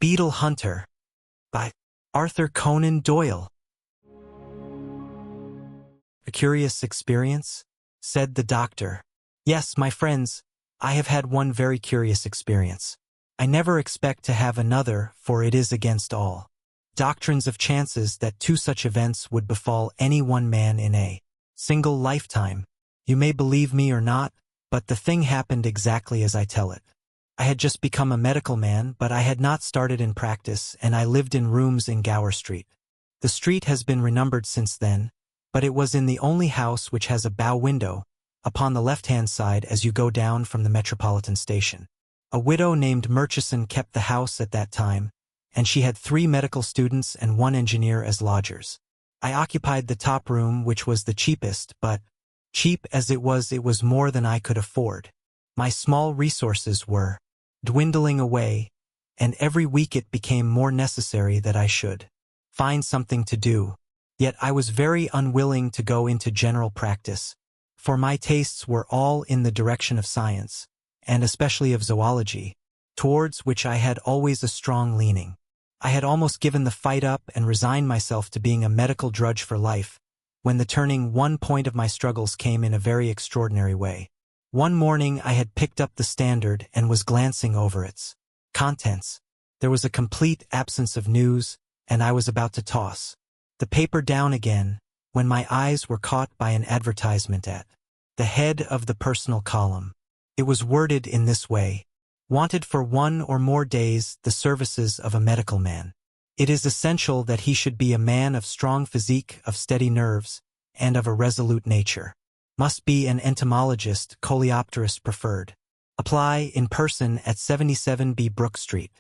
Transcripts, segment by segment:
Beetle Hunter by Arthur Conan Doyle. A curious experience? Said the doctor. Yes, my friends, I have had one very curious experience. I never expect to have another, for it is against all doctrines of chances that two such events would befall any one man in a single lifetime. You may believe me or not, but the thing happened exactly as I tell it. I had just become a medical man, but I had not started in practice, and I lived in rooms in Gower Street. The street has been renumbered since then, but it was in the only house which has a bow window, upon the left-hand side as you go down from the Metropolitan Station. A widow named Murchison kept the house at that time, and she had 3 medical students and 1 engineer as lodgers. I occupied the top room, which was the cheapest, but, cheap as it was more than I could afford. My small resources were dwindling away, and every week it became more necessary that I should find something to do. Yet I was very unwilling to go into general practice, for my tastes were all in the direction of science, and especially of zoology, towards which I had always a strong leaning. I had almost given the fight up and resigned myself to being a medical drudge for life, when the turning one point of my struggles came in a very extraordinary way. One morning I had picked up the Standard and was glancing over its contents. There was a complete absence of news, and I was about to toss the paper down again, when my eyes were caught by an advertisement at the head of the personal column. It was worded in this way: wanted for 1 or more days the services of a medical man. It is essential that he should be a man of strong physique, of steady nerves, and of a resolute nature. Must be an entomologist, coleopterist preferred. Apply in person at 77B Brook Street.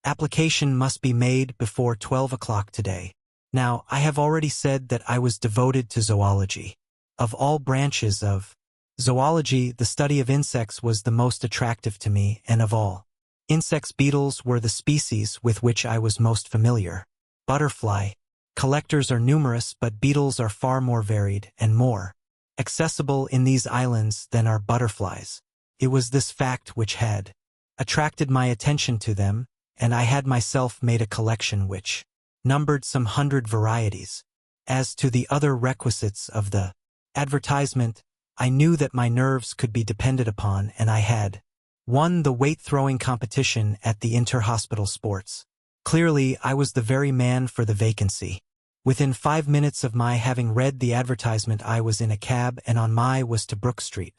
Application must be made before 12 o'clock today. Now, I have already said that I was devoted to zoology. Of all branches of zoology, the study of insects was the most attractive to me, and of all insects, beetles were the species with which I was most familiar. Butterfly collectors are numerous, but beetles are far more varied and more accessible in these islands than are butterflies. It was this fact which had attracted my attention to them, and I had myself made a collection which numbered some 100 varieties. As to the other requisites of the advertisement, I knew that my nerves could be depended upon, and I had won the weight-throwing competition at the inter-hospital sports. Clearly, I was the very man for the vacancy. Within 5 minutes of my having read the advertisement, I was in a cab and on my was to Brook Street.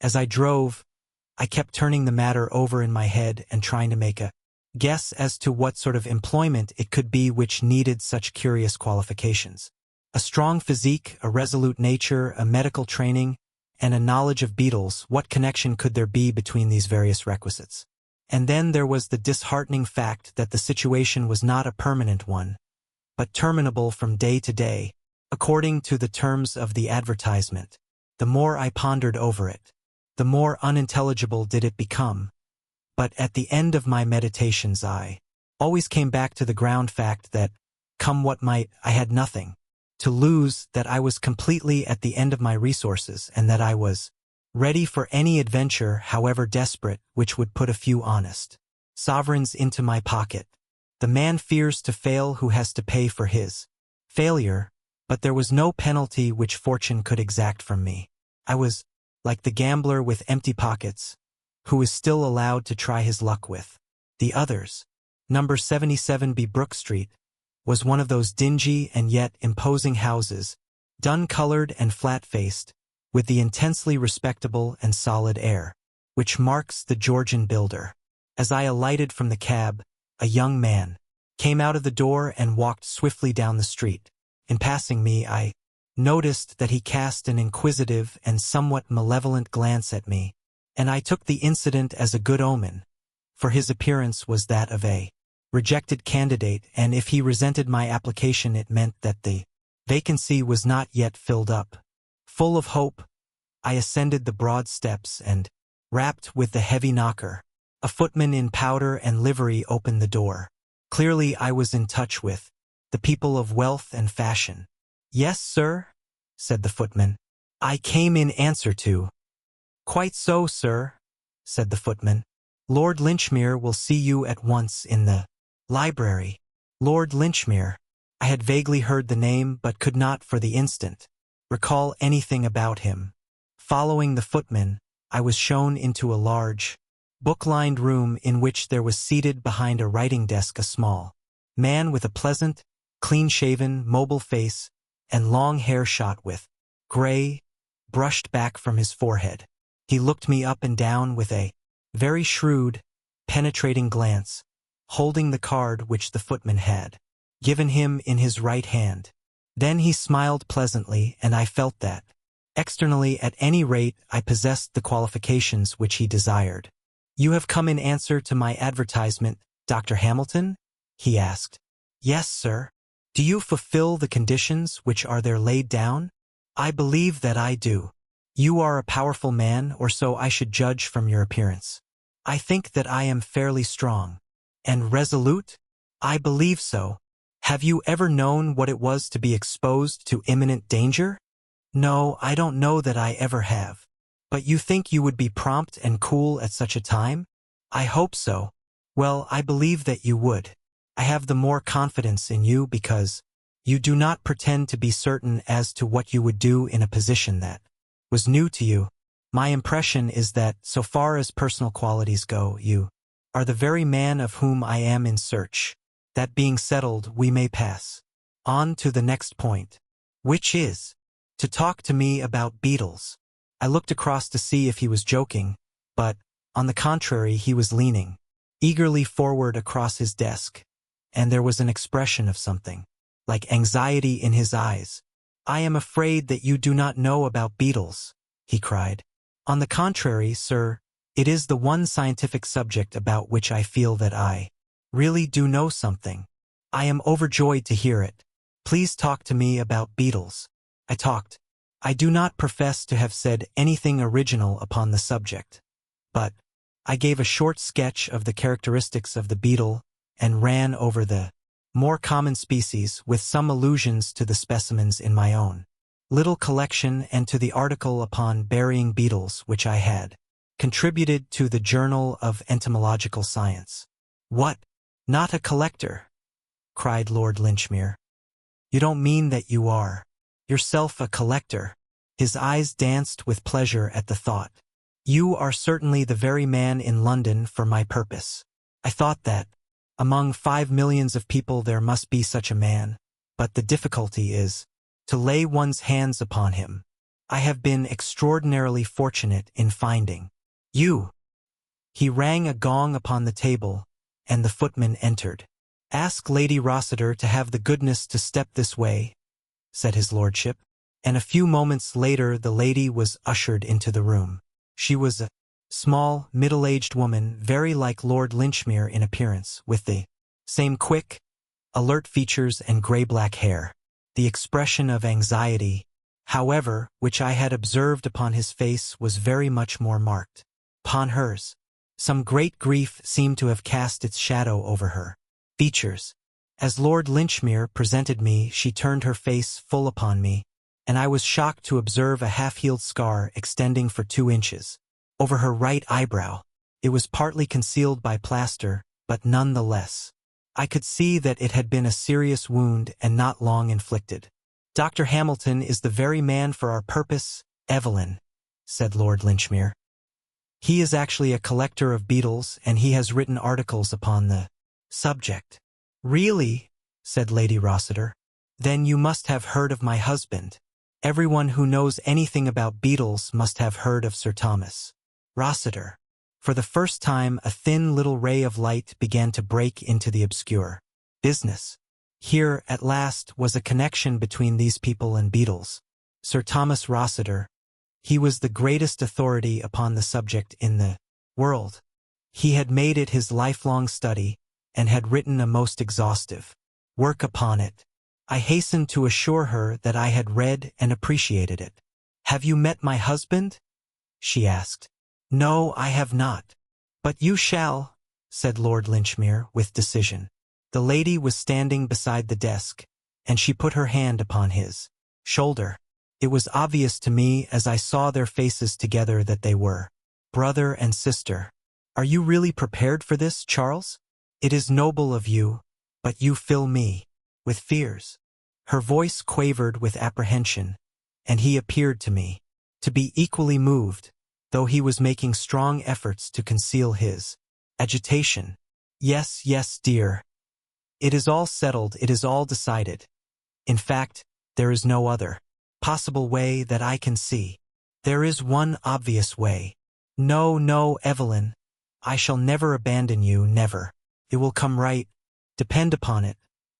As I drove, I kept turning the matter over in my head and trying to make a guess as to what sort of employment it could be which needed such curious qualifications. A strong physique, a resolute nature, a medical training, and a knowledge of beetles. What connection could there be between these various requisites? And then there was the disheartening fact that the situation was not a permanent one, but terminable from day to day, according to the terms of the advertisement. The more I pondered over it, the more unintelligible did it become. But at the end of my meditations I always came back to the ground fact that, come what might, I had nothing to lose, that I was completely at the end of my resources, and that I was ready for any adventure, however desperate, which would put a few honest sovereigns into my pocket. The man fears to fail who has to pay for his failure, but there was no penalty which fortune could exact from me. I was like the gambler with empty pockets, who is still allowed to try his luck with the others. Number 77B Brook Street was one of those dingy and yet imposing houses, dun-colored and flat-faced, with the intensely respectable and solid air which marks the Georgian builder. As I alighted from the cab, a young man came out of the door and walked swiftly down the street. In passing me, I noticed that he cast an inquisitive and somewhat malevolent glance at me, and I took the incident as a good omen, for his appearance was that of a rejected candidate, and if he resented my application it meant that the vacancy was not yet filled up. Full of hope, I ascended the broad steps and rapped with the heavy knocker. A footman in powder and livery opened the door. Clearly I was in touch with the people of wealth and fashion. "Yes, sir," said the footman. "I came in answer to—" "Quite so, sir," said the footman. "Lord Linchmere will see you at once in the Library. Lord Linchmere. I had vaguely heard the name but could not for the instant recall anything about him. Following the footman, I was shown into a large, book-lined room in which there was seated behind a writing desk a small man with a pleasant, clean-shaven, mobile face and long hair shot with gray, brushed back from his forehead. He looked me up and down with a very shrewd, penetrating glance, holding the card which the footman had given him in his right hand. Then he smiled pleasantly, and I felt that, externally at any rate, I possessed the qualifications which he desired. "You have come in answer to my advertisement, Dr. Hamilton?" he asked. "Yes, sir." "Do you fulfill the conditions which are there laid down?" "I believe that I do." "You are a powerful man, or so I should judge from your appearance." "I think that I am fairly strong." "And resolute?" "I believe so." "Have you ever known what it was to be exposed to imminent danger?" "No, I don't know that I ever have." "But you think you would be prompt and cool at such a time?" "I hope so." "Well, I believe that you would. I have the more confidence in you because you do not pretend to be certain as to what you would do in a position that was new to you. My impression is that, so far as personal qualities go, you are the very man of whom I am in search. That being settled, we may pass on to the next point, which is to talk to me about beetles. I looked across to see if he was joking, but, on the contrary, he was leaning eagerly forward across his desk, and there was an expression of something like anxiety in his eyes. "I am afraid that you do not know about beetles," he cried. "On the contrary, sir, it is the one scientific subject about which I feel that I really do know something. I am overjoyed to hear it. Please talk to me about beetles." I talked. I do not profess to have said anything original upon the subject, but I gave a short sketch of the characteristics of the beetle and ran over the more common species with some allusions to the specimens in my own little collection and to the article upon burying beetles which I had contributed to the Journal of Entomological Science. "What? Not a collector?" cried Lord Linchmere. "You don't mean that you are yourself a collector?" His eyes danced with pleasure at the thought. "You are certainly the very man in London for my purpose. I thought that among 5 millions of people there must be such a man, but the difficulty is to lay one's hands upon him. I have been extraordinarily fortunate in finding you." He rang a gong upon the table, and the footman entered. "Ask Lady Rossiter to have the goodness to step this way," said his lordship, and a few moments later the lady was ushered into the room. She was a small, middle-aged woman, very like Lord Linchmere in appearance, with the same quick, alert features and gray-black hair. The expression of anxiety, however, which I had observed upon his face was very much more marked upon hers. Some great grief seemed to have cast its shadow over her features. As Lord Linchmere presented me, she turned her face full upon me, and I was shocked to observe a half-healed scar extending for 2 inches over her right eyebrow. It was partly concealed by plaster, but none the less I could see that it had been a serious wound and not long inflicted. "Dr. Hamilton is the very man for our purpose, Evelyn," said Lord Linchmere. "He is actually a collector of beetles, and he has written articles upon the subject." "Really?" said Lady Rossiter. "Then you must have heard of my husband. Everyone who knows anything about beetles must have heard of Sir Thomas Rossiter." For the first time a thin little ray of light began to break into the obscure business. Here, at last, was a connection between these people and beetles. Sir Thomas Rossiter. He was the greatest authority upon the subject in the world. He had made it his lifelong study, and had written a most exhaustive work upon it. I hastened to assure her that I had read and appreciated it. "Have you met my husband?" she asked. "No, I have not." "But you shall," said Lord Linchmere with decision. The lady was standing beside the desk, and she put her hand upon his shoulder. It was obvious to me as I saw their faces together that they were brother and sister. "Are you really prepared for this, Charles?" It is noble of you, but you fill me with fears. Her voice quavered with apprehension, and he appeared to me to be equally moved, though he was making strong efforts to conceal his agitation. Yes, yes, dear. It is all settled, it is all decided. In fact, there is no other possible way that I can see. There is one obvious way. No, no, Evelyn. I shall never abandon you, never. It will come right. Depend upon it.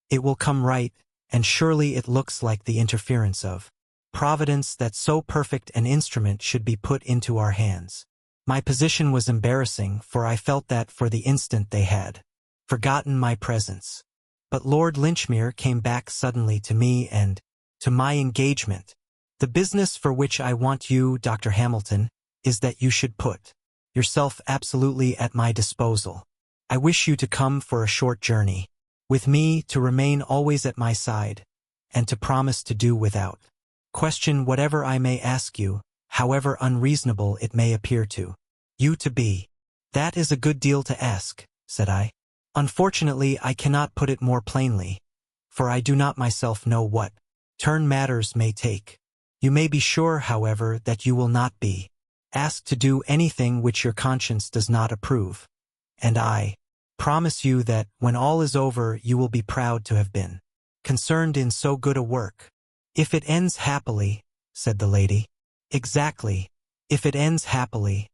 It will come right, and surely it looks like the interference of Providence that so perfect an instrument should be put into our hands. My position was embarrassing, for I felt that for the instant they had forgotten my presence. But Lord Linchmere came back suddenly to me and to my engagement. The business for which I want you, Dr. Hamilton, is that you should put yourself absolutely at my disposal. I wish you to come for a short journey with me, to remain always at my side, and to promise to do without question whatever I may ask you, however unreasonable it may appear to you to be. That is a good deal to ask, said I. Unfortunately, I cannot put it more plainly, for I do not myself know what turn matters may take. You may be sure, however, that you will not be asked to do anything which your conscience does not approve, and I promise you that, when all is over, you will be proud to have been concerned in so good a work. If it ends happily, said the lady. Exactly. If it ends happily,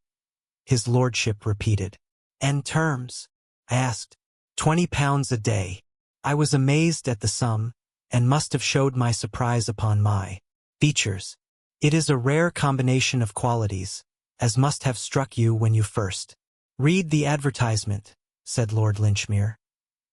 his lordship repeated. And terms? I asked. £20 a day. I was amazed at the sum, and must have showed my surprise upon my features. It is a rare combination of qualities, as must have struck you when you first read the advertisement, said Lord Linchmere.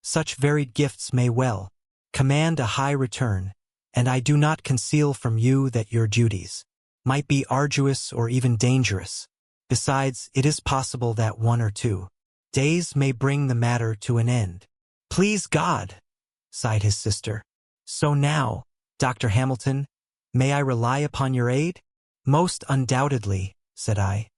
Such varied gifts may well command a high return, and I do not conceal from you that your duties might be arduous or even dangerous. Besides, it is possible that 1 or 2 days may bring the matter to an end. Please God, sighed his sister. So now, Dr. Hamilton, may I rely upon your aid? Most undoubtedly, said I.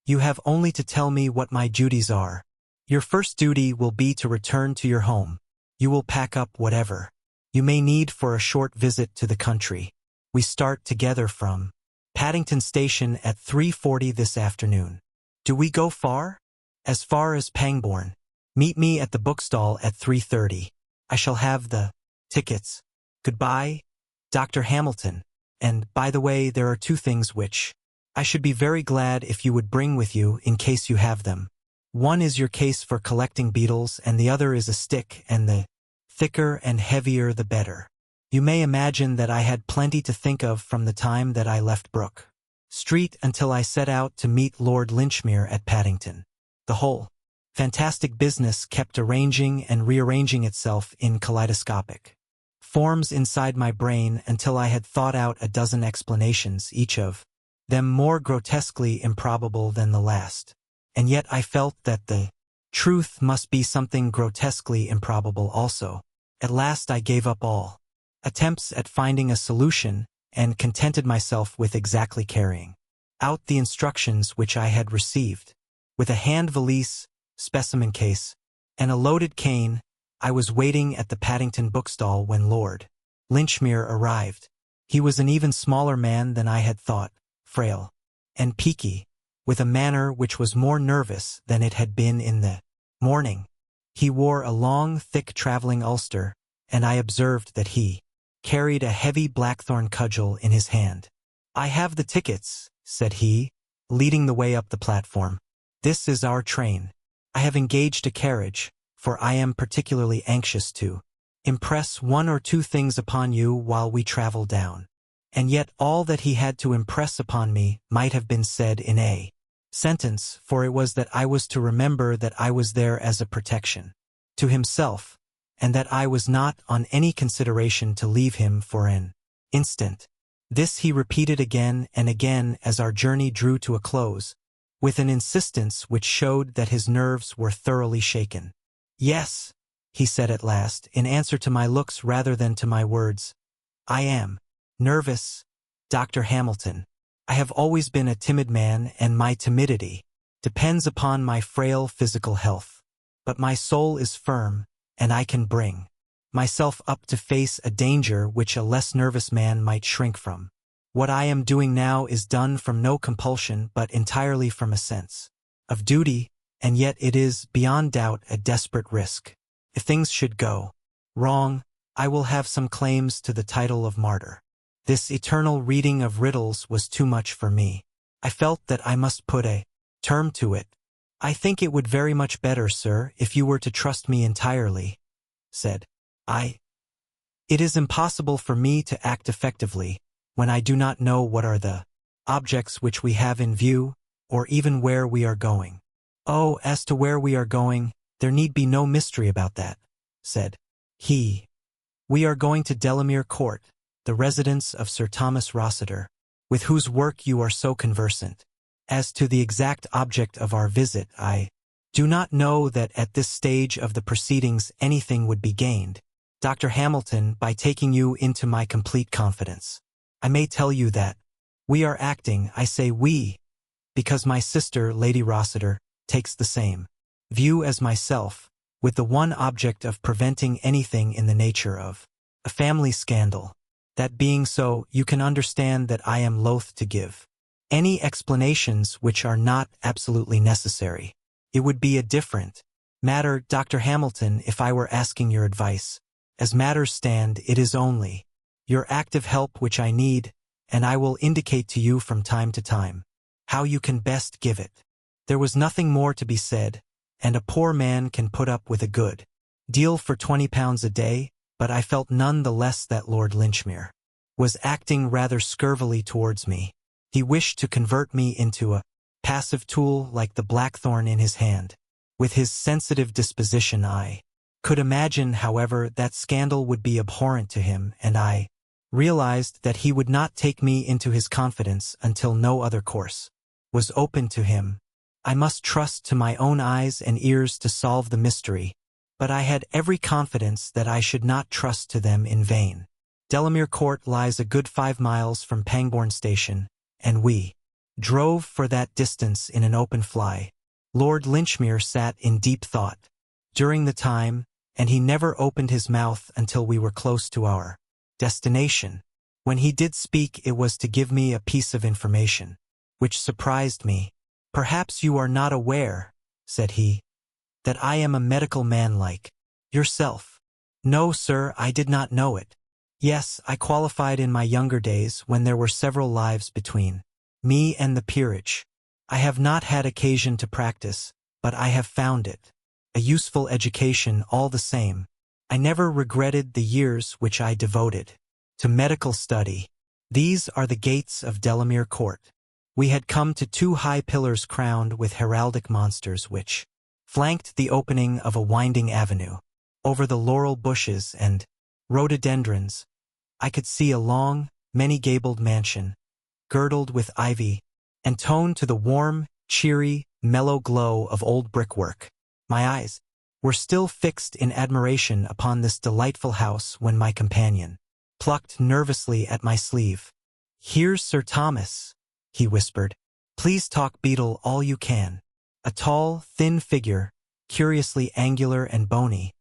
You have only to tell me what my duties are. Your first duty will be to return to your home. You will pack up whatever you may need for a short visit to the country. We start together from Paddington Station at 3:40 this afternoon. Do we go far? As far as Pangbourne. Meet me at the bookstall at 3:30. I shall have the tickets. Goodbye, Dr. Hamilton. And, by the way, there are 2 things which I should be very glad if you would bring with you in case you have them. One is your case for collecting beetles, and the other is a stick, and the thicker and heavier the better. You may imagine that I had plenty to think of from the time that I left Brook Street until I set out to meet Lord Linchmere at Paddington. The whole fantastic business kept arranging and rearranging itself in kaleidoscopic forms inside my brain until I had thought out a dozen explanations, each of them more grotesquely improbable than the last. And yet I felt that the truth must be something grotesquely improbable also. At last I gave up all attempts at finding a solution and contented myself with exactly carrying out the instructions which I had received. With a hand valise, specimen case, and a loaded cane, I was waiting at the Paddington bookstall when Lord Linchmere arrived. He was an even smaller man than I had thought, frail and peaky, with a manner which was more nervous than it had been in the morning. He wore a long, thick traveling ulster, and I observed that he carried a heavy blackthorn cudgel in his hand. I have the tickets, said he, leading the way up the platform. This is our train. I have engaged a carriage, for I am particularly anxious to impress 1 or 2 things upon you while we travel down. And yet all that he had to impress upon me might have been said in a sentence, for it was that I was to remember that I was there as a protection to himself, and that I was not on any consideration to leave him for an instant. This he repeated again and again as our journey drew to a close, with an insistence which showed that his nerves were thoroughly shaken. Yes, he said at last, in answer to my looks rather than to my words. I am nervous, Dr. Hamilton. I have always been a timid man, and my timidity depends upon my frail physical health. but my soul is firm, and I can bring myself up to face a danger which a less nervous man might shrink from. What I am doing now is done from no compulsion but entirely from a sense of duty, and yet it is, beyond doubt, a desperate risk. If things should go wrong, I will have some claims to the title of martyr. This eternal reading of riddles was too much for me. I felt that I must put a term to it. I think it would very much better, sir, if you were to trust me entirely, said I. It is impossible for me to act effectively when I do not know what are the objects which we have in view, or even where we are going. Oh, as to where we are going, there need be no mystery about that, said he. We are going to Delamere Court, the residence of Sir Thomas Rossiter, with whose work you are so conversant. As to the exact object of our visit, I do not know that at this stage of the proceedings anything would be gained, Dr. Hamilton, by taking you into my complete confidence. I may tell you that we are acting, I say we, because my sister, Lady Rossiter, takes the same view as myself, with the one object of preventing anything in the nature of a family scandal. That being so, you can understand that I am loath to give any explanations which are not absolutely necessary. It would be a different matter, Dr. Hamilton, if I were asking your advice. As matters stand, it is only your active help which I need, and I will indicate to you from time to time how you can best give it. There was nothing more to be said, and a poor man can put up with a good deal for £20 a day, but I felt none the less that Lord Linchmere was acting rather scurvily towards me. He wished to convert me into a passive tool like the blackthorn in his hand. With his sensitive disposition, I could imagine, however, that scandal would be abhorrent to him, and I realized that he would not take me into his confidence until no other course was open to him. I must trust to my own eyes and ears to solve the mystery, but I had every confidence that I should not trust to them in vain. Delamere Court lies a good 5 miles from Pangbourne Station, and we drove for that distance in an open fly. Lord Linchmere sat in deep thought during the time, and he never opened his mouth until we were close to our destination. When he did speak, it was to give me a piece of information which surprised me. Perhaps you are not aware, said he, that I am a medical man like yourself. No, sir, I did not know it. Yes, I qualified in my younger days when there were several lives between me and the peerage. I have not had occasion to practice, but I have found it a useful education all the same. I never regretted the years which I devoted to medical study. These are the gates of Delamere Court. We had come to 2 high pillars crowned with heraldic monsters which flanked the opening of a winding avenue. Over the laurel bushes and rhododendrons, I could see a long, many-gabled mansion, girdled with ivy, and toned to the warm, cheery, mellow glow of old brickwork. My eyes were still fixed in admiration upon this delightful house when my companion plucked nervously at my sleeve. "Here's Sir Thomas," he whispered. "Please talk Beetle all you can." A tall, thin figure, curiously angular and bony,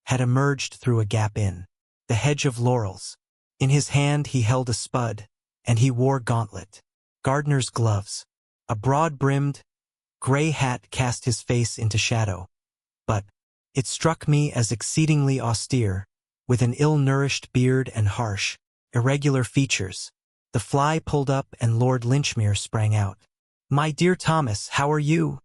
had emerged through a gap in the hedge of laurels. In his hand he held a spud, and he wore gardener's gloves. A broad-brimmed, gray hat cast his face into shadow, but it struck me as exceedingly austere, with an ill-nourished beard and harsh, irregular features. The fly pulled up and Lord Linchmere sprang out. "My dear Thomas, how are you?"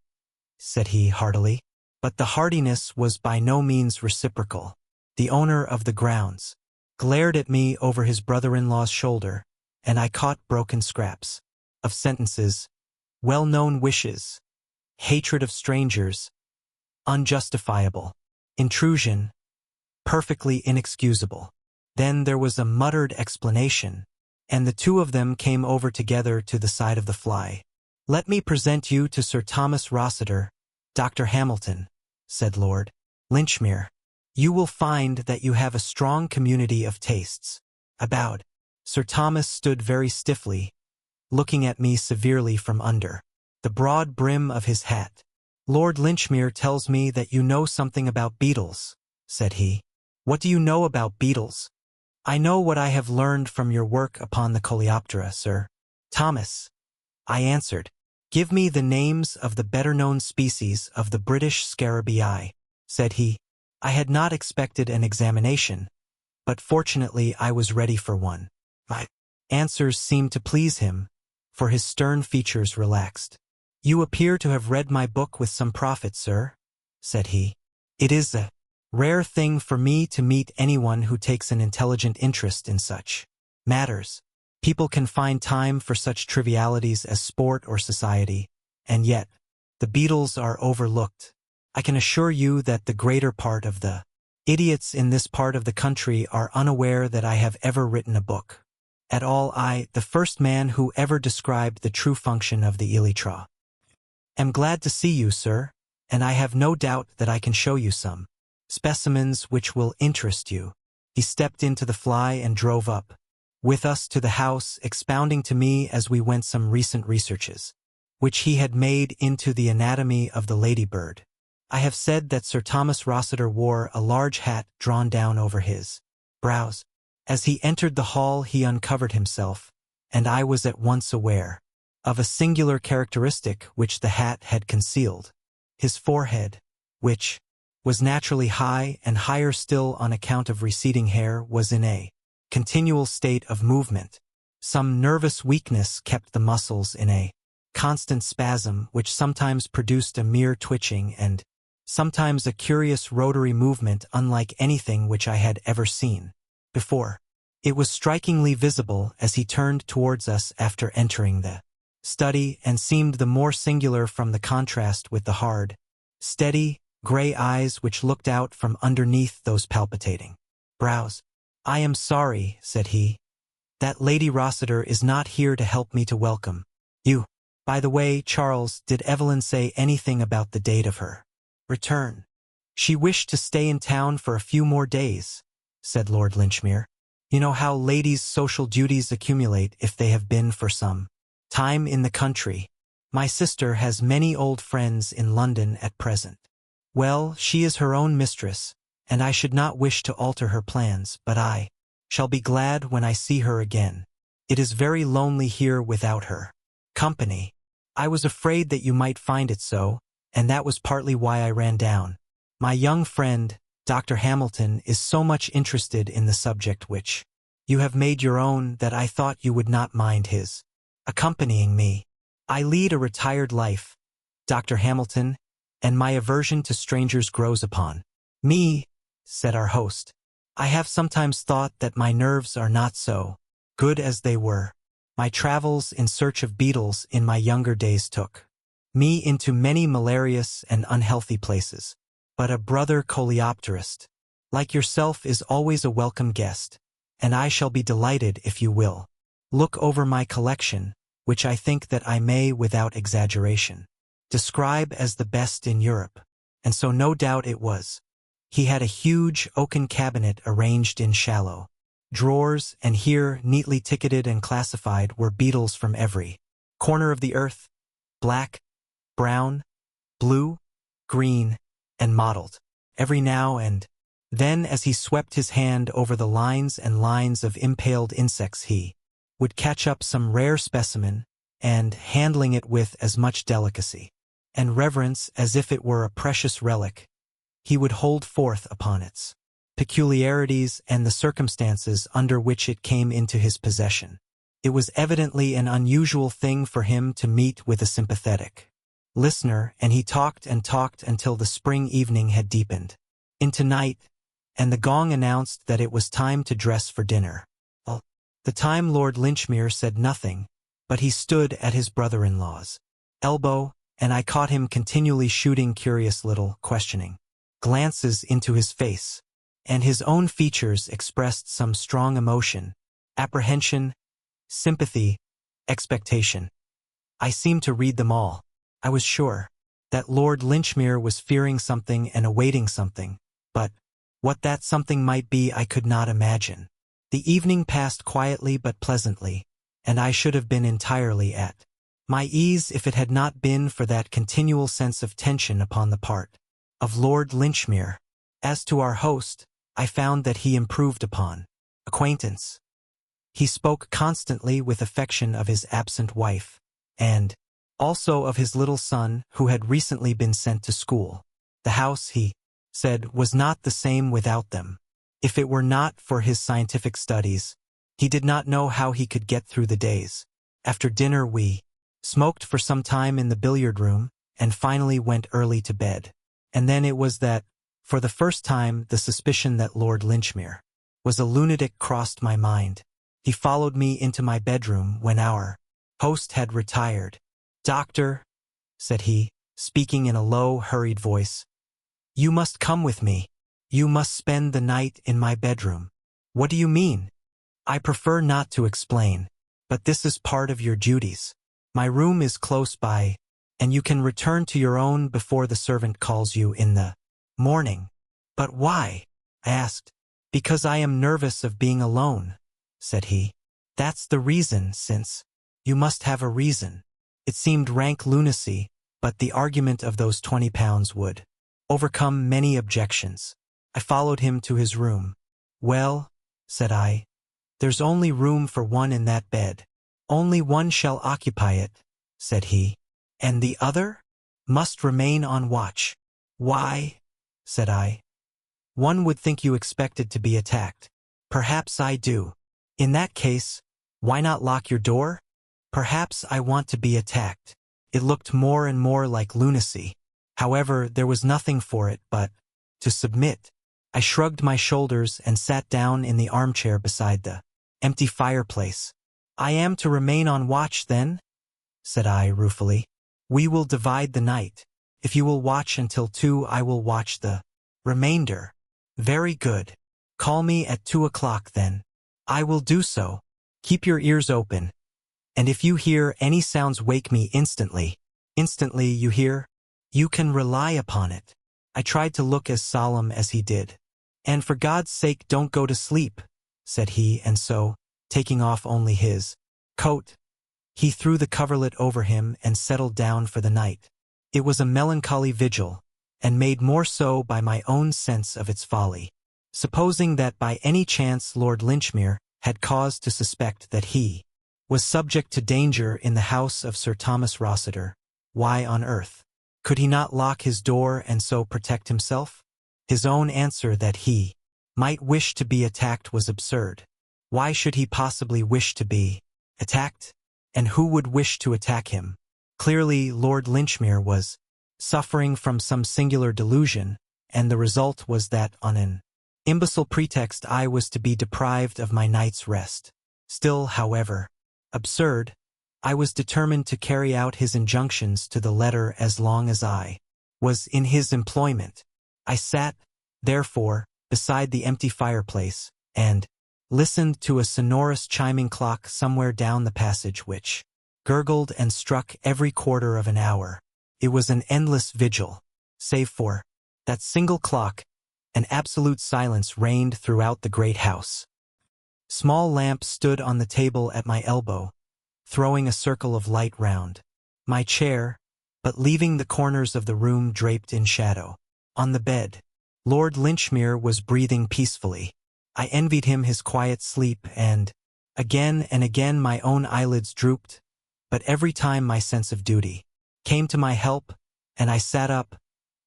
said he heartily. But the heartiness was by no means reciprocal. The owner of the grounds glared at me over his brother-in-law's shoulder, and I caught broken scraps of sentences: well-known wishes, hatred of strangers, unjustifiable, intrusion, perfectly inexcusable. Then there was a muttered explanation, and the two of them came over together to the side of the fly. "Let me present you to Sir Thomas Rossiter, Dr. Hamilton," said Lord Linchmere. "You will find that you have a strong community of tastes." I bowed. Sir Thomas stood very stiffly, looking at me severely from under the broad brim of his hat. Lord Linchmere tells me that you know something about beetles, said he. What do you know about beetles? I know what I have learned from your work upon the Coleoptera, Sir Thomas, I answered. Give me the names of the better-known species of the British Scarabaei, said he. I had not expected an examination, but fortunately I was ready for one. My answers seemed to please him, for his stern features relaxed. You appear to have read my book with some profit, sir, said he. It is a rare thing for me to meet anyone who takes an intelligent interest in such matters. People can find time for such trivialities as sport or society, and yet, the beetles are overlooked. I can assure you that the greater part of the idiots in this part of the country are unaware that I have ever written a book. At all, the first man who ever described the true function of the elytra. Am glad to see you, sir, and I have no doubt that I can show you some specimens which will interest you. He stepped into the fly and drove up with us to the house, expounding to me as we went some recent researches, which he had made into the anatomy of the ladybird. I have said that Sir Thomas Rossiter wore a large hat drawn down over his brows. As he entered the hall he uncovered himself, and I was at once aware of a singular characteristic which the hat had concealed. His forehead, which was naturally high and higher still on account of receding hair, was in a continual state of movement. Some nervous weakness kept the muscles in a constant spasm which sometimes produced a mere twitching and sometimes a curious rotary movement unlike anything which I had ever seen before. It was strikingly visible as he turned towards us after entering the study, and seemed the more singular from the contrast with the hard, steady, gray eyes which looked out from underneath those palpitating brows. I am sorry, said he, that Lady Rossiter is not here to help me to welcome you. By the way, Charles, did Evelyn say anything about the date of her return? She wished to stay in town for a few more days, said Lord Linchmere. You know how ladies' social duties accumulate if they have been for some time in the country. My sister has many old friends in London at present. Well, she is her own mistress, and I should not wish to alter her plans, but I shall be glad when I see her again. It is very lonely here without her company. I was afraid that you might find it so, and that was partly why I ran down. My young friend, Dr. Hamilton, is so much interested in the subject which you have made your own that I thought you would not mind his accompanying me. I lead a retired life, Dr. Hamilton, and my aversion to strangers grows upon me, said our host. I have sometimes thought that my nerves are not so good as they were. My travels in search of beetles in my younger days took me into many malarious and unhealthy places. But a brother coleopterist, like yourself, is always a welcome guest, and I shall be delighted if you will look over my collection, which I think that I may, without exaggeration, describe as the best in Europe. And so no doubt it was. He had a huge oaken cabinet arranged in shallow drawers, and here, neatly ticketed and classified, were beetles from every corner of the earth, black, brown, blue, green, and mottled. Every now and then, as he swept his hand over the lines and lines of impaled insects, he would catch up some rare specimen, and, handling it with as much delicacy and reverence as if it were a precious relic, he would hold forth upon its peculiarities and the circumstances under which it came into his possession. It was evidently an unusual thing for him to meet with a sympathetic listener, and he talked and talked until the spring evening had deepened into night, and the gong announced that it was time to dress for dinner. All the time Lord Linchmere said nothing, but he stood at his brother-in-law's elbow, and I caught him continually shooting curious little questioning glances into his face, and his own features expressed some strong emotion, apprehension, sympathy, expectation. I seemed to read them all. I was sure that Lord Linchmere was fearing something and awaiting something, but what that something might be I could not imagine. The evening passed quietly but pleasantly, and I should have been entirely at My ease if it had not been for that continual sense of tension upon the part of Lord Linchmere. As to our host, I found that he improved upon acquaintance. He spoke constantly with affection of his absent wife, and also of his little son who had recently been sent to school. The house, he said, was not the same without them. If it were not for his scientific studies, he did not know how he could get through the days. After dinner we smoked for some time in the billiard room, and finally went early to bed. And then it was that, for the first time, the suspicion that Lord Linchmere was a lunatic crossed my mind. He followed me into my bedroom when our host had retired. "Doctor," said he, speaking in a low, hurried voice, "you must come with me. You must spend the night in my bedroom." "What do you mean?" "I prefer not to explain, but this is part of your duties. My room is close by, and you can return to your own before the servant calls you in the morning." "But why?" I asked. "Because I am nervous of being alone," said he. "That's the reason, since you must have a reason." It seemed rank lunacy, but the argument of those £20 would overcome many objections. I followed him to his room. "Well," said I, "there's only room for one in that bed." "Only one shall occupy it," said he. "And the other?" "Must remain on watch." "Why?" said I. "One would think you expected to be attacked." "Perhaps I do." "In that case, why not lock your door?" "Perhaps I want to be attacked." It looked more and more like lunacy. However, there was nothing for it but to submit. I shrugged my shoulders and sat down in the armchair beside the empty fireplace. "I am to remain on watch, then?" said I ruefully. "We will divide the night. If you will watch until 2, I will watch the remainder." "Very good. Call me at 2 o'clock then." "I will do so. Keep your ears open. And if you hear any sounds, wake me instantly." "Instantly, you hear? You can rely upon it." I tried to look as solemn as he did. "And for God's sake don't go to sleep," said he, and so, taking off only his coat, he threw the coverlet over him and settled down for the night. It was a melancholy vigil, and made more so by my own sense of its folly. Supposing that by any chance Lord Linchmere had cause to suspect that he was subject to danger in the house of Sir Thomas Rossiter, why on earth could he not lock his door and so protect himself? His own answer that he might wish to be attacked was absurd. Why should he possibly wish to be attacked? And who would wish to attack him? Clearly, Lord Linchmere was suffering from some singular delusion, and the result was that on an imbecile pretext I was to be deprived of my night's rest. Still, however absurd, I was determined to carry out his injunctions to the letter as long as I was in his employment. I sat, therefore, beside the empty fireplace, and listened to a sonorous chiming clock somewhere down the passage which gurgled and struck every quarter of an hour. It was an endless vigil. Save for that single clock, an absolute silence reigned throughout the great house. Small lamps stood on the table at my elbow, throwing a circle of light round my chair, but leaving the corners of the room draped in shadow. On the bed, Lord Linchmere was breathing peacefully. I envied him his quiet sleep, and again my own eyelids drooped, but every time my sense of duty came to my help, and I sat up,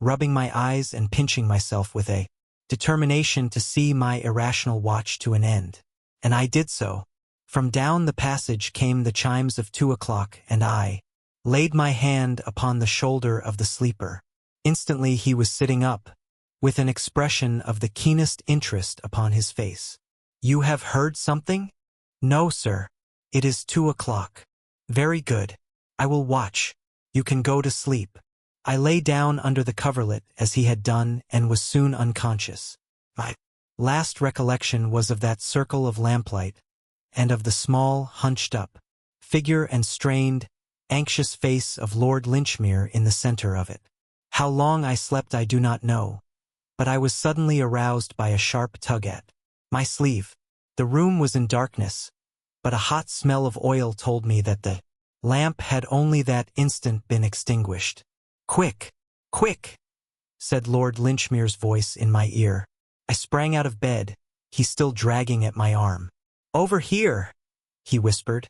rubbing my eyes and pinching myself with a determination to see my irrational watch to an end. And I did so. From down the passage came the chimes of 2 o'clock, and I laid my hand upon the shoulder of the sleeper. Instantly he was sitting up, with an expression of the keenest interest upon his face. "You have heard something?" "No, sir. It is 2 o'clock." "Very good. I will watch. You can go to sleep." I lay down under the coverlet as he had done and was soon unconscious. My last recollection was of that circle of lamplight, and of the small, hunched-up figure and strained, anxious face of Lord Linchmere in the center of it. How long I slept I do not know, but I was suddenly aroused by a sharp tug at my sleeve. The room was in darkness, but a hot smell of oil told me that the lamp had only that instant been extinguished. "Quick! Quick!" said Lord Linchmere's voice in my ear. I sprang out of bed, he still dragging at my arm. "Over here!" he whispered,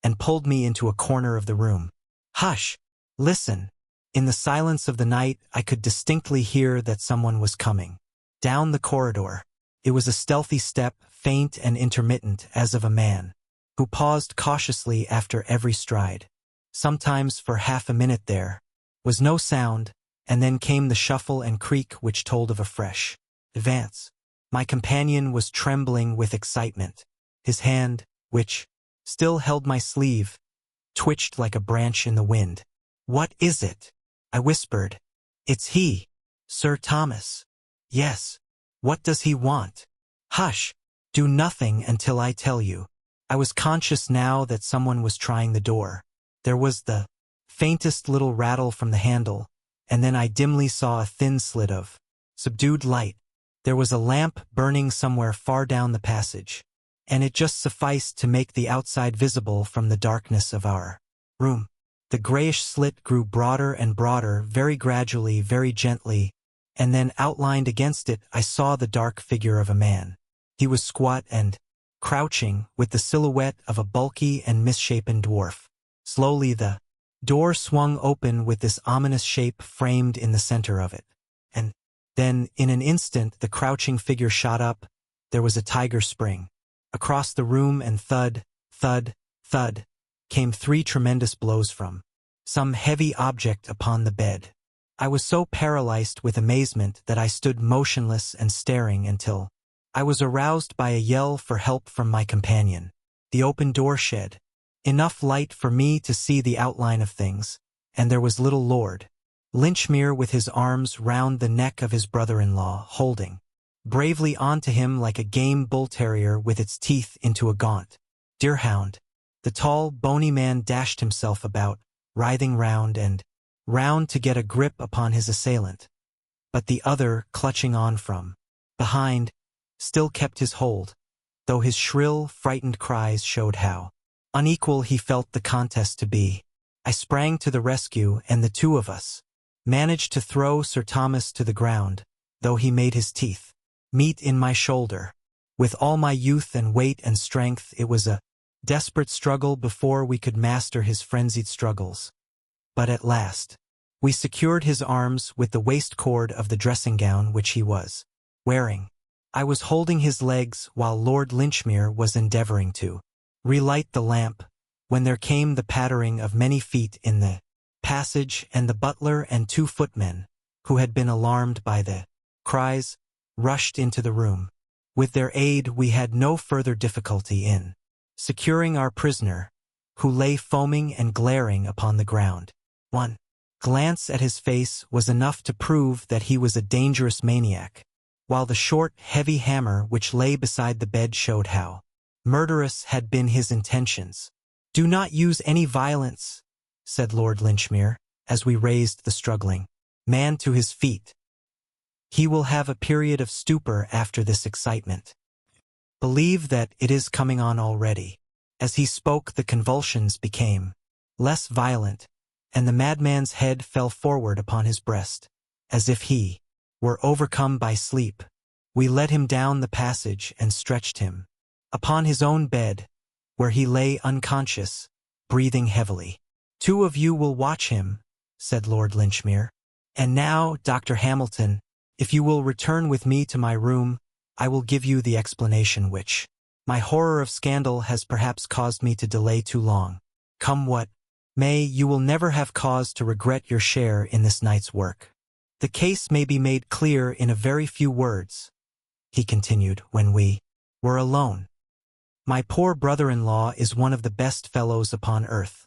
and pulled me into a corner of the room. "Hush! Listen!" In the silence of the night, I could distinctly hear that someone was coming. Down the corridor. It was a stealthy step, faint and intermittent as of a man, who paused cautiously after every stride. Sometimes for half a minute there was no sound, and then came the shuffle and creak which told of a fresh advance. My companion was trembling with excitement. His hand, which still held my sleeve, twitched like a branch in the wind. "What is it?" I whispered. "It's he, Sir Thomas." "Yes. What does he want?" "Hush! Do nothing until I tell you." I was conscious now that someone was trying the door. There was the faintest little rattle from the handle, and then I dimly saw a thin slit of subdued light. There was a lamp burning somewhere far down the passage, and it just sufficed to make the outside visible from the darkness of our room. The grayish slit grew broader and broader, very gradually, very gently, and then outlined against it I saw the dark figure of a man. He was squat and crouching, with the silhouette of a bulky and misshapen dwarf. Slowly the door swung open with this ominous shape framed in the center of it. And then, in an instant, the crouching figure shot up. There was a tiger spring. Across the room, and thud, thud, thud, came 3 tremendous blows from some heavy object upon the bed. I was so paralyzed with amazement that I stood motionless and staring until I was aroused by a yell for help from my companion. The open door shed enough light for me to see the outline of things, and there was little Lord Linchmere with his arms round the neck of his brother-in-law, holding bravely on to him like a game bull-terrier with its teeth into a gaunt deerhound. The tall, bony man dashed himself about, writhing round and round to get a grip upon his assailant. But the other, clutching on from behind, still kept his hold, though his shrill, frightened cries showed how unequal he felt the contest to be. I sprang to the rescue, and the 2 of us managed to throw Sir Thomas to the ground, though he made his teeth meet in my shoulder. With all my youth and weight and strength, it was a desperate struggle before we could master his frenzied struggles. But at last, we secured his arms with the waist cord of the dressing gown which he was wearing. I was holding his legs while Lord Linchmere was endeavoring to relight the lamp, when there came the pattering of many feet in the passage, and the butler and 2 footmen, who had been alarmed by the cries, rushed into the room. With their aid we had no further difficulty in securing our prisoner, who lay foaming and glaring upon the ground. One glance at his face was enough to prove that he was a dangerous maniac, while the short, heavy hammer which lay beside the bed showed how murderous had been his intentions. "Do not use any violence," said Lord Linchmere, as we raised the struggling man to his feet. "He will have a period of stupor after this excitement. Believe that it is coming on already." As he spoke, the convulsions became less violent, and the madman's head fell forward upon his breast, as if he were overcome by sleep. We led him down the passage and stretched him upon his own bed, where he lay unconscious, breathing heavily. "2 of you will watch him," said Lord Linchmere. "And now, Dr. Hamilton, if you will return with me to my room, I will give you the explanation which my horror of scandal has perhaps caused me to delay too long. Come what may, you will never have cause to regret your share in this night's work. The case may be made clear in a very few words," he continued when we were alone. "My poor brother-in-law is one of the best fellows upon earth,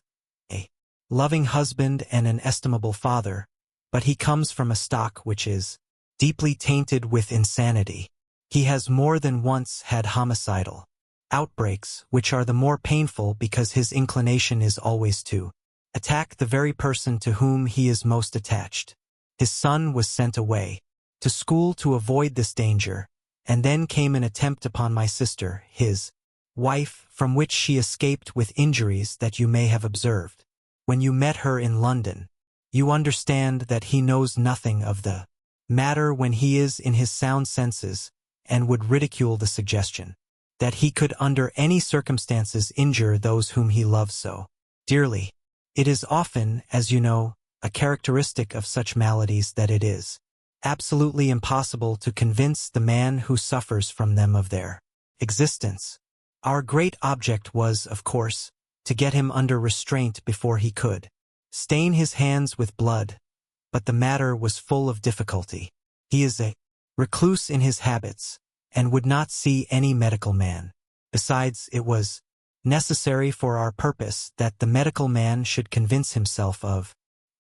a loving husband and an estimable father, but he comes from a stock which is deeply tainted with insanity. He has more than once had homicidal outbreaks, which are the more painful because his inclination is always to attack the very person to whom he is most attached. His son was sent away to school to avoid this danger, and then came an attempt upon my sister, his wife, from which she escaped with injuries that you may have observed. when you met her in London. You understand that he knows nothing of the matter when he is in his sound senses, and would ridicule the suggestion that he could under any circumstances injure those whom he loves so dearly. It is often, as you know, a characteristic of such maladies that it is absolutely impossible to convince the man who suffers from them of their existence. Our great object was, of course, to get him under restraint before he could stain his hands with blood, but the matter was full of difficulty. He is a recluse in his habits, and would not see any medical man. Besides, it was necessary for our purpose that the medical man should convince himself of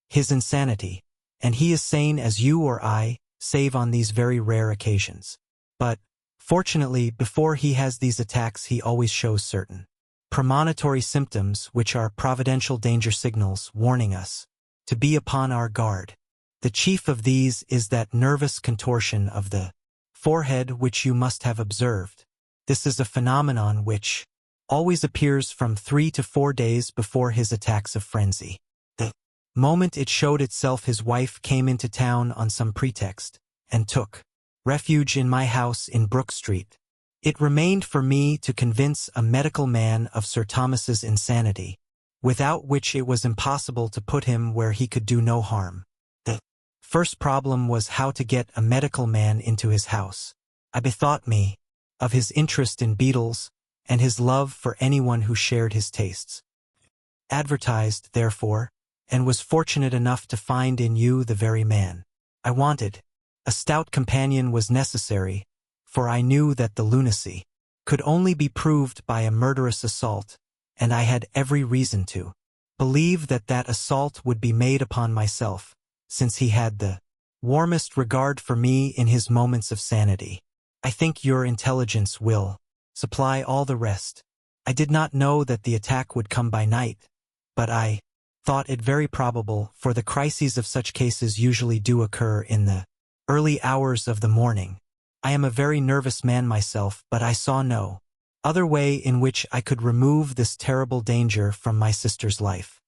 his insanity, and he is sane as you or I, save on these very rare occasions. But, fortunately, before he has these attacks he always shows certain premonitory symptoms which are providential danger signals warning us to be upon our guard. The chief of these is that nervous contortion of the forehead which you must have observed. This is a phenomenon which always appears from 3 to 4 days before his attacks of frenzy. The moment it showed itself, his wife came into town on some pretext, and took refuge in my house in Brook Street. It remained for me to convince a medical man of Sir Thomas's insanity, without which it was impossible to put him where he could do no harm. The first problem was how to get a medical man into his house. I bethought me of his interest in beetles, and his love for anyone who shared his tastes. Advertised, therefore, and was fortunate enough to find in you the very man I wanted. A stout companion was necessary, for I knew that the lunacy could only be proved by a murderous assault, and I had every reason to believe that that assault would be made upon myself, since he had the warmest regard for me in his moments of sanity. I think your intelligence will supply all the rest. I did not know that the attack would come by night, but I thought it very probable, for the crises of such cases usually do occur in the early hours of the morning. I am a very nervous man myself, but I saw no other way in which I could remove this terrible danger from my sister's life.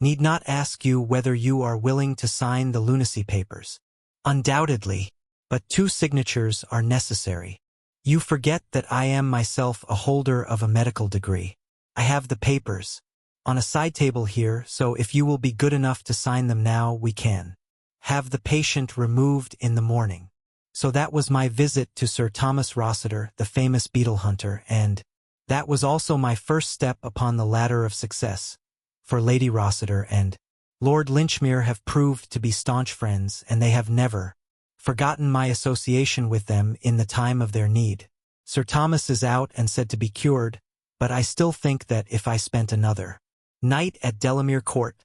Need not ask you whether you are willing to sign the lunacy papers. Undoubtedly, but 2 signatures are necessary. You forget that I am myself a holder of a medical degree. I have the papers on a side table here, so if you will be good enough to sign them now, we can have the patient removed in the morning. So that was my visit to Sir Thomas Rossiter, the famous Beetle Hunter, and that was also my first step upon the ladder of success, for Lady Rossiter and Lord Linchmere have proved to be staunch friends, and they have never forgotten my association with them in the time of their need. Sir Thomas is out and said to be cured, but I still think that if I spent another night at Delamere Court,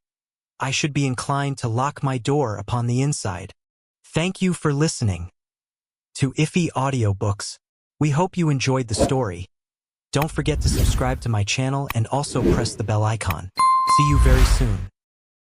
I should be inclined to lock my door upon the inside. Thank you for listening to IFFI Audiobooks. We hope you enjoyed the story. Don't forget to subscribe to my channel and also press the bell icon. See you very soon.